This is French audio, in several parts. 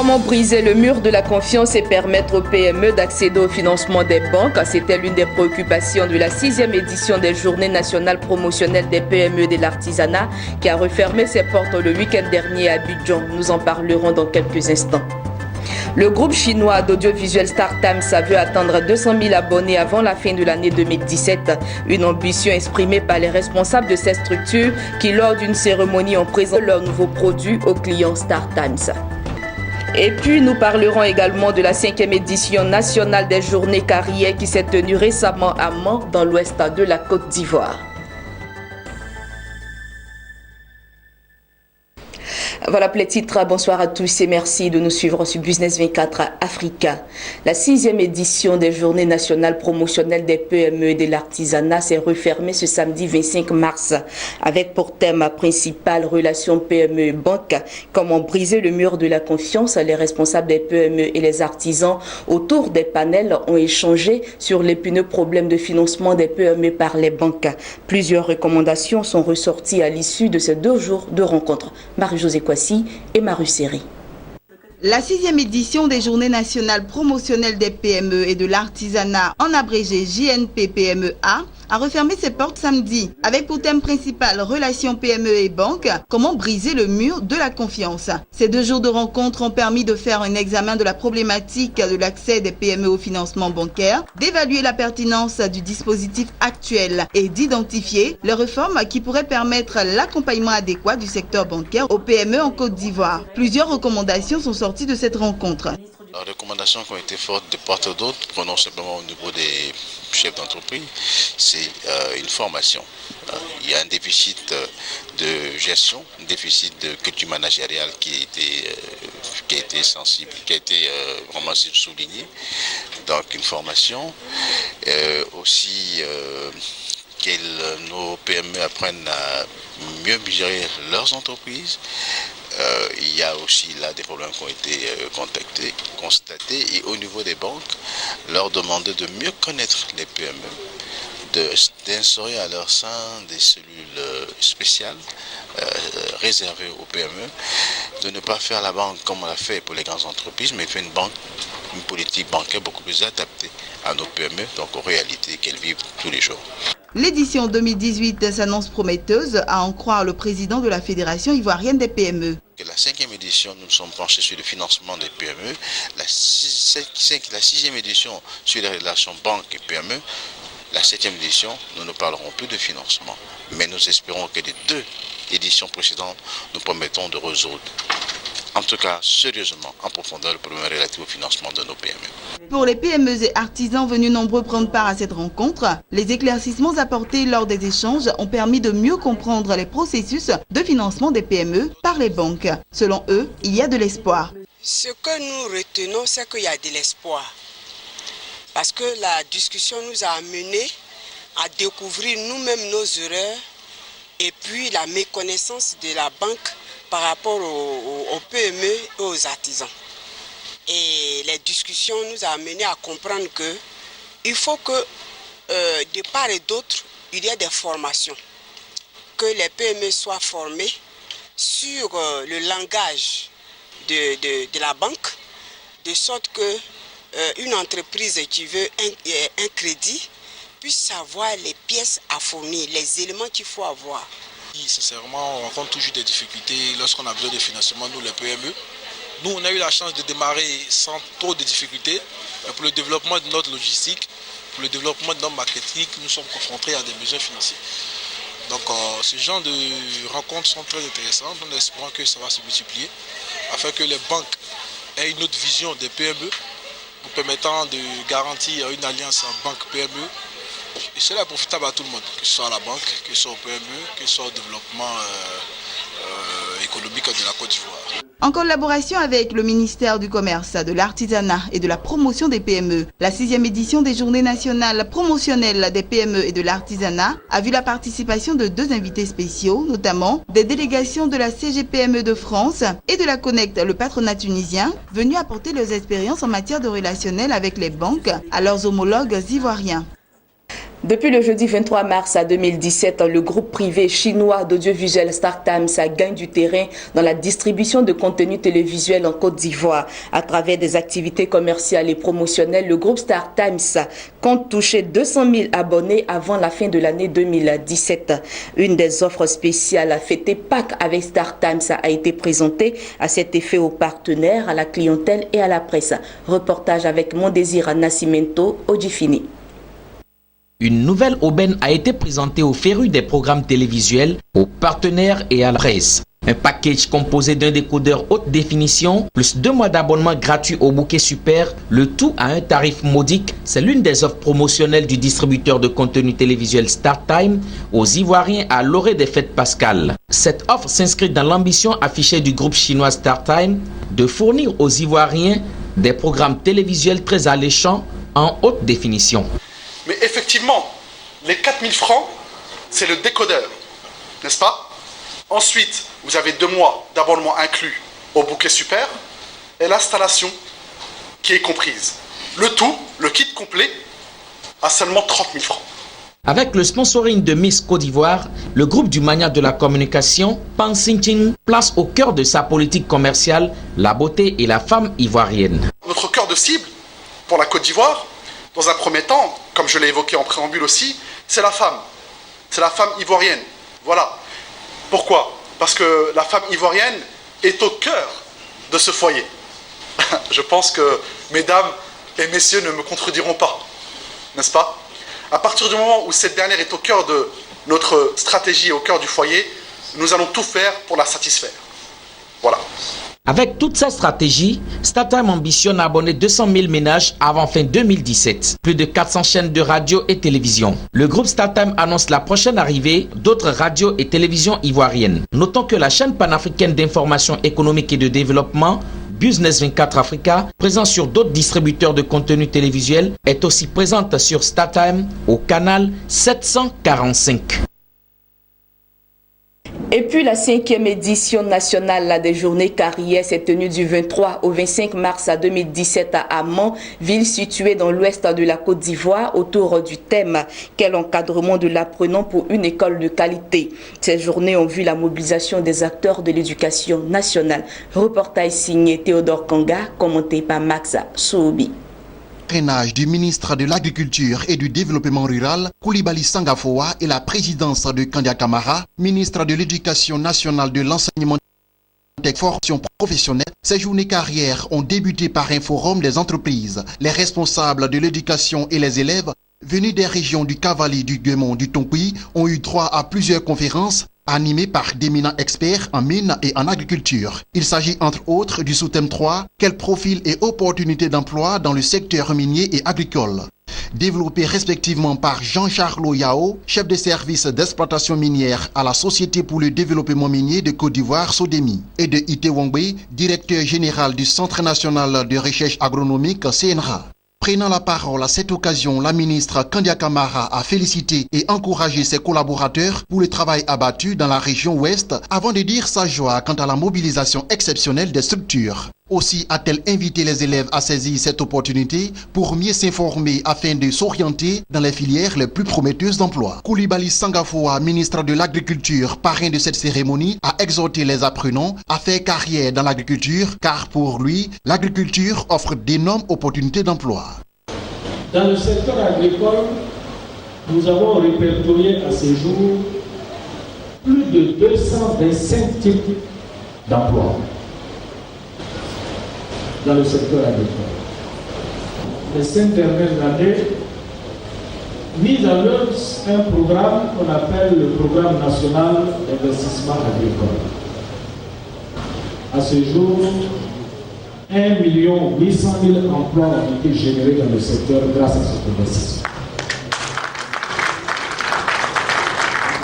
Comment briser le mur de la confiance et permettre aux PME d'accéder au financement des banques? C'était l'une des préoccupations de la 6e édition des Journées nationales promotionnelles des PME et de l'artisanat qui a refermé ses portes le week-end dernier à Abidjan. Nous en parlerons dans quelques instants. Le groupe chinois d'audiovisuel StarTimes veut atteindre 200 000 abonnés avant la fin de l'année 2017. Une ambition exprimée par les responsables de cette structure qui, lors d'une cérémonie, ont présenté leurs nouveaux produits aux clients StarTimes. Et puis, nous parlerons également de la 5e édition nationale des Journées Carrières qui s'est tenue récemment à Mans, dans l'ouest de la Côte d'Ivoire. Voilà pour les titres. Bonsoir à tous et merci de nous suivre sur Business 24 Africa. La 6e édition des Journées nationales promotionnelles des PME et de l'artisanat s'est refermée ce samedi 25 mars avec pour thème principal relations PME et banque. Comment briser le mur de la confiance? Les responsables des PME et les artisans autour des panels ont échangé sur l'épineux problème de financement des PME par les banques. Plusieurs recommandations sont ressorties à l'issue de ces 2 jours de rencontres. Marie-Josée Kwasi et Marusséry. La 6e édition des Journées nationales promotionnelles des PME et de l'artisanat, en abrégé JNP-PMEA, a refermé ses portes samedi avec pour thème principal relations PME et banques, comment briser le mur de la confiance. Ces 2 jours de rencontre ont permis de faire un examen de la problématique de l'accès des PME au financement bancaire, d'évaluer la pertinence du dispositif actuel et d'identifier les réformes qui pourraient permettre l'accompagnement adéquat du secteur bancaire aux PME en Côte d'Ivoire. Plusieurs recommandations sont sorties de cette rencontre. Les recommandations qui ont été fortes de part et d'autre, prenons simplement au niveau des chefs d'entreprise, c'est une formation. Il y a un déficit de gestion, un déficit de culture managériale qui a été sensible, qui a été vraiment souligné. Donc une formation. Aussi que nos PME apprennent à mieux gérer leurs entreprises. Il y a aussi là des problèmes qui ont été constatés et au niveau des banques, leur demander de mieux connaître les PME, d'instaurer à leur sein des cellules spéciales réservées aux PME, de ne pas faire la banque comme on l'a fait pour les grandes entreprises, mais faire une politique bancaire beaucoup plus adaptée à nos PME, donc aux réalités qu'elles vivent tous les jours. L'édition 2018 s'annonce prometteuse, à en croire le président de la Fédération ivoirienne des PME. La 5e édition, nous nous sommes penchés sur le financement des PME. La 6e édition sur les relations banques et PME. La 7e édition, nous ne parlerons plus de financement. Mais nous espérons que les 2 éditions précédentes nous permettront de résoudre, en tout cas sérieusement, en profondeur, le problème relatif au financement de nos PME. Pour les PME et artisans venus nombreux prendre part à cette rencontre, les éclaircissements apportés lors des échanges ont permis de mieux comprendre les processus de financement des PME par les banques. Selon eux, il y a de l'espoir. Ce que nous retenons, c'est qu'il y a de l'espoir. Parce que la discussion nous a amenés à découvrir nous-mêmes nos erreurs et puis la méconnaissance de la banque par rapport aux PME et aux artisans. Et les discussions nous ont amenés à comprendre qu'il faut que, de part et d'autre, il y ait des formations. Que les PME soient formées sur le langage de la banque, de sorte que une entreprise qui veut un crédit puisse savoir les pièces à fournir, les éléments qu'il faut avoir. Sincèrement, on rencontre toujours des difficultés lorsqu'on a besoin de financement, nous les PME. Nous, on a eu la chance de démarrer sans trop de difficultés. Mais pour le développement de notre logistique, pour le développement de notre marketing, nous sommes confrontés à des besoins financiers. Donc, ce genre de rencontres sont très intéressantes. Nous espérons que ça va se multiplier afin que les banques aient une autre vision des PME, nous permettant de garantir une alliance en banque PME. Et cela est profitable à tout le monde, que ce soit à la banque, que ce soit au PME, que ce soit au développement économique de la Côte d'Ivoire. En collaboration avec le ministère du Commerce, de l'Artisanat et de la Promotion des PME, la 6e édition des Journées nationales promotionnelles des PME et de l'Artisanat a vu la participation de 2 invités spéciaux, notamment des délégations de la CGPME de France et de la Connect, le patronat tunisien, venus apporter leurs expériences en matière de relationnel avec les banques à leurs homologues ivoiriens. Depuis le jeudi 23 mars 2017, le groupe privé chinois d'audiovisuel StarTimes gagne du terrain dans la distribution de contenu télévisuel en Côte d'Ivoire. À travers des activités commerciales et promotionnelles, le groupe StarTimes compte toucher 200 000 abonnés avant la fin de l'année 2017. Une des offres spéciales fêtées Pâques avec StarTimes a été présentée à cet effet aux partenaires, à la clientèle et à la presse. Reportage avec Mondésir Nascimento, Odifini. Une nouvelle aubaine a été présentée aux férus des programmes télévisuels, aux partenaires et à la presse. Un package composé d'un décodeur haute définition, plus 2 mois d'abonnement gratuit au bouquet super, le tout à un tarif modique. C'est l'une des offres promotionnelles du distributeur de contenu télévisuel StarTimes aux Ivoiriens à l'orée des fêtes pascales. Cette offre s'inscrit dans l'ambition affichée du groupe chinois StarTimes de fournir aux Ivoiriens des programmes télévisuels très alléchants en haute définition. Mais effectivement, les 4000 francs, c'est le décodeur, n'est-ce pas? Ensuite, vous avez 2 mois d'abonnement inclus au bouquet super et l'installation qui est comprise. Le tout, le kit complet, à seulement 30 000 francs. Avec le sponsoring de Miss Côte d'Ivoire, le groupe du mania de la communication, Pan Sintin, place au cœur de sa politique commerciale la beauté et la femme ivoirienne. Notre cœur de cible pour la Côte d'Ivoire, dans un premier temps, comme je l'ai évoqué en préambule aussi, c'est la femme. C'est la femme ivoirienne. Voilà. Pourquoi? Parce que la femme ivoirienne est au cœur de ce foyer. Je pense que mesdames et messieurs ne me contrediront pas, n'est-ce pas? À partir du moment où cette dernière est au cœur de notre stratégie, au cœur du foyer, nous allons tout faire pour la satisfaire. Voilà. Avec toute sa stratégie, StarTimes ambitionne abonner 200 000 ménages avant fin 2017. Plus de 400 chaînes de radio et télévision. Le groupe StarTimes annonce la prochaine arrivée d'autres radios et télévisions ivoiriennes. Notons que la chaîne panafricaine d'information économique et de développement, Business 24 Africa, présent sur d'autres distributeurs de contenu télévisuel, est aussi présente sur StarTimes au canal 745. Et puis la 5e édition nationale des journées carrières s'est tenue du 23 au 25 mars 2017 à Amman, ville située dans l'ouest de la Côte d'Ivoire, autour du thème « Quel encadrement de l'apprenant pour une école de qualité ?» Ces journées ont vu la mobilisation des acteurs de l'éducation nationale. Reportage signé Théodore Kanga, commenté par Max Soubi. Du ministre de l'Agriculture et du Développement rural, Koulibaly Sangafoa, et la présidence de Kandia Camara, ministre de l'Éducation nationale, de l'enseignement et formation professionnelle, ces journées carrières ont débuté par un forum des entreprises. Les responsables de l'éducation et les élèves venus des régions du Cavali, du Guémon, du Tonkoui ont eu droit à plusieurs conférences animé par d'éminents experts en mines et en agriculture. Il s'agit entre autres du sous-thème 3, quel profil et opportunités d'emploi dans le secteur minier et agricole. Développé respectivement par Jean-Charles Yao, chef de service d'exploitation minière à la Société pour le développement minier de Côte d'Ivoire, Sodemi, et de Ite Wangbe, directeur général du Centre national de recherche agronomique, CNRA. Prenant la parole à cette occasion, la ministre Kandia Camara a félicité et encouragé ses collaborateurs pour le travail abattu dans la région ouest avant de dire sa joie quant à la mobilisation exceptionnelle des structures. Aussi a-t-elle invité les élèves à saisir cette opportunité pour mieux s'informer afin de s'orienter dans les filières les plus prometteuses d'emploi. Koulibaly Sangafoa, ministre de l'Agriculture, parrain de cette cérémonie, a exhorté les apprenants à faire carrière dans l'agriculture car pour lui, l'agriculture offre d'énormes opportunités d'emploi. Dans le secteur agricole, nous avons répertorié à ce jour plus de 225 types d'emplois dans le secteur agricole. Les 5 dernières années, mis en œuvre un programme qu'on appelle le Programme national d'investissement agricole. À ce jour, 1 800 000 emplois ont été générés dans le secteur grâce à cet investissement.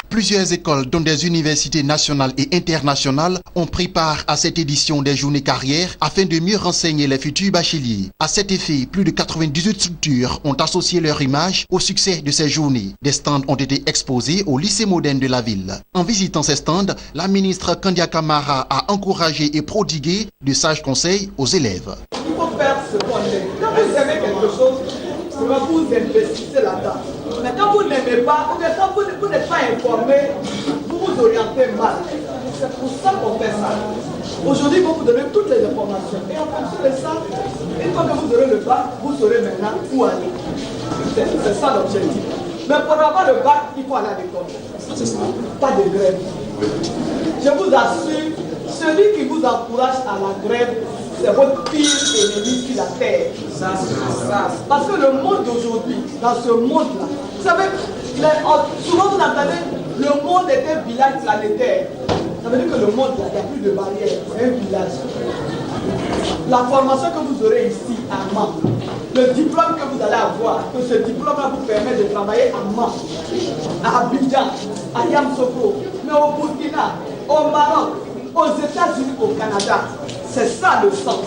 Plusieurs écoles, dont des universités nationales et internationales, ont pris part à cette édition des journées carrières afin de mieux renseigner les futurs bacheliers. À cet effet, plus de 98 structures ont associé leur image au succès de ces journées. Des stands ont été exposés au lycée moderne de la ville. En visitant ces stands, la ministre Kandia Camara a encouragé et prodigué de sages conseils aux élèves. Il faut faire ce qu'on aime. Quand vous aimez quelque chose, vous investissez là-dedans. Mais quand vous n'aimez pas, ou bien quand vous n'êtes pas informé, vous vous orientez mal. C'est pour ça qu'on fait ça. Aujourd'hui, vous donnez toutes les informations. Et en fonction de ça, une fois que vous aurez le bac, vous saurez maintenant où aller. C'est ça l'objectif. Mais pour avoir le bac, il faut aller à l'école. Pas de grève. Je vous assure, celui qui vous encourage à la grève, c'est votre pire ennemi sur la terre. Parce que le monde d'aujourd'hui, dans ce monde-là, vous savez, souvent vous entendez, le monde est un village planétaire. Ça veut dire que le monde, il n'y a plus de barrières, c'est un village. La formation que vous aurez ici à Mans, le diplôme que vous allez avoir, que ce diplôme-là vous permet de travailler à Mans, à Abidjan, à Yamoussoukro, mais au Burkina, au Maroc, aux États-Unis, au Canada. C'est ça le sens.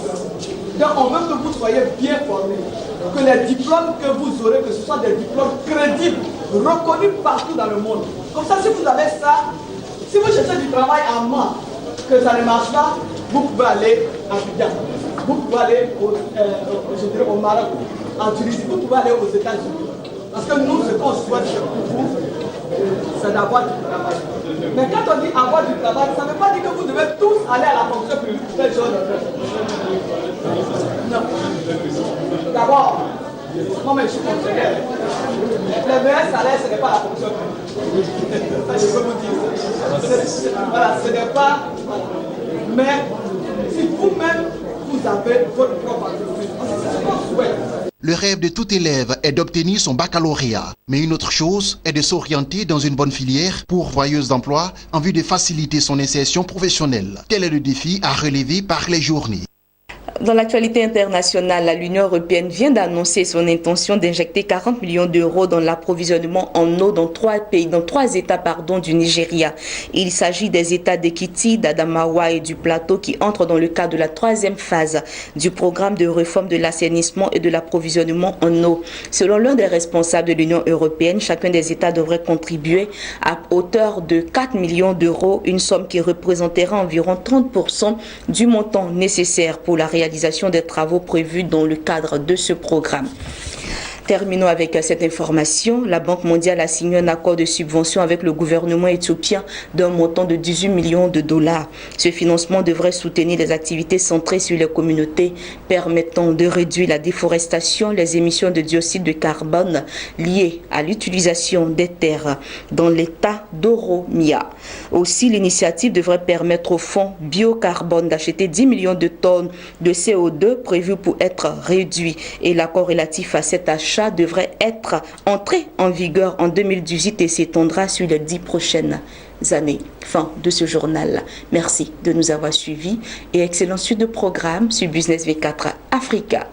Donc on veut que vous soyez bien formés, que les diplômes que vous aurez, que ce soit des diplômes crédibles, reconnus partout dans le monde. Comme ça, si vous avez ça, si vous cherchez du travail à Mans, que ça ne marche pas, vous pouvez aller à Abidjan, vous pouvez aller au Maroc, en Tunisie, vous pouvez aller aux États-Unis. Parce que nous, ce qu'on souhaite pour vous, c'est d'avoir du travail. Mais quand on dit avoir du travail, ça ne veut pas dire que vous devez tous aller à la fonction publique. Non. D'abord, moi-même je suis fonctionnaire. Le meilleur salaire, ce n'est pas la fonction publique. Ça, je peux vous dire. Voilà, ce n'est pas. Voilà. Mais si vous-même, vous avez votre propre entreprise, c'est ce qu'on souhaite. Le rêve de tout élève est d'obtenir son baccalauréat. Mais une autre chose est de s'orienter dans une bonne filière pourvoyeuse d'emploi en vue de faciliter son insertion professionnelle. Tel est le défi à relever par les journées. Dans l'actualité internationale, l'Union européenne vient d'annoncer son intention d'injecter 40 millions d'euros dans l'approvisionnement en eau dans trois États du Nigeria. Il s'agit des États d'Ekiti, d'Adamawa et du Plateau qui entrent dans le cadre de la troisième phase du programme de réforme de l'assainissement et de l'approvisionnement en eau. Selon l'un des responsables de l'Union européenne, chacun des États devrait contribuer à hauteur de 4 millions d'euros, une somme qui représentera environ 30% du montant nécessaire pour la réalisation des travaux prévus dans le cadre de ce programme. Terminons avec cette information. La Banque mondiale a signé un accord de subvention avec le gouvernement éthiopien d'un montant de 18 millions de dollars. Ce financement devrait soutenir les activités centrées sur les communautés permettant de réduire la déforestation, les émissions de dioxyde de carbone liées à l'utilisation des terres dans l'état d'Oromia. Aussi, l'initiative devrait permettre au fonds biocarbone d'acheter 10 millions de tonnes de CO2 prévues pour être réduits. Et l'accord relatif à cet achat devrait être entré en vigueur en 2018 et s'étendra sur les 10 prochaines années. Fin de ce journal. Merci de nous avoir suivis et excellente suite de programme sur Business V4 Africa.